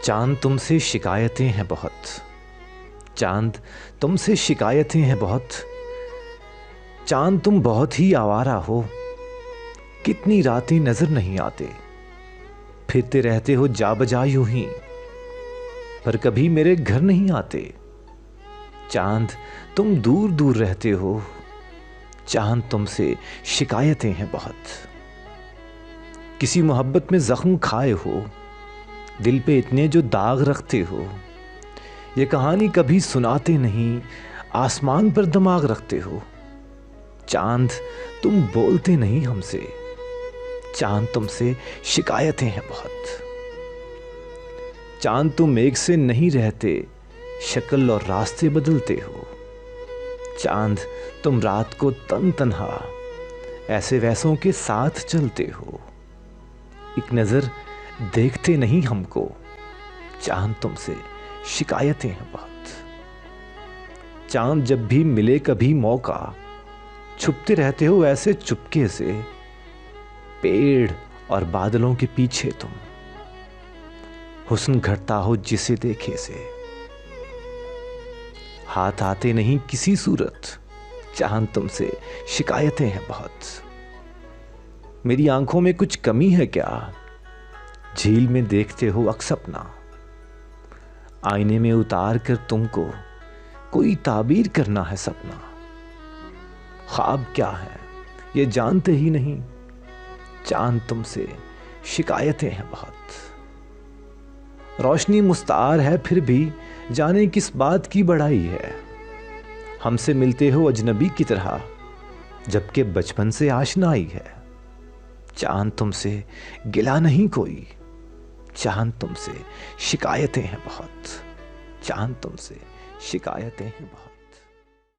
चांद तुमसे शिकायतें हैं बहुत, चांद तुमसे शिकायतें हैं बहुत। चांद तुम बहुत ही आवारा हो, कितनी रातें नजर नहीं आते। फिरते रहते हो जा बजा यूं ही, पर कभी मेरे घर नहीं आते। चांद तुम दूर दूर रहते हो, चांद तुमसे शिकायतें हैं बहुत। किसी मोहब्बत में जख्म खाए हो, दिल पे इतने जो दाग रखते हो। ये कहानी कभी सुनाते नहीं, आसमान पर दिमाग रखते हो। चांद तुम बोलते नहीं हमसे, चांद तुमसे शिकायतें हैं बहुत। चांद तुम एक से नहीं रहते, शक्ल और रास्ते बदलते हो। चांद तुम रात को तन तन्हा ऐसे वैसों के साथ चलते हो। एक नजर देखते नहीं हमको, चांद तुमसे शिकायतें हैं बहुत। चांद जब भी मिले कभी मौका, छुपते रहते हो ऐसे चुपके से। पेड़ और बादलों के पीछे तुम हुस्न घटता हो जिसे देखे से। हाथ आते नहीं किसी सूरत, चांद तुमसे शिकायतें हैं बहुत। मेरी आंखों में कुछ कमी है क्या, झील में देखते हो अक्स अपना। आईने में उतार कर तुमको कोई ताबीर करना है सपना। ख्वाब क्या है ये जानते ही नहीं, चांद तुमसे शिकायतें हैं बहुत। रोशनी मुस्तार है फिर भी जाने किस बात की बड़ाई है। हमसे मिलते हो अजनबी की तरह, जबकि बचपन से आशनाई है। चांद तुमसे गिला नहीं कोई, चांद तुमसे शिकायतें हैं बहुत। चांद तुमसे शिकायतें हैं बहुत।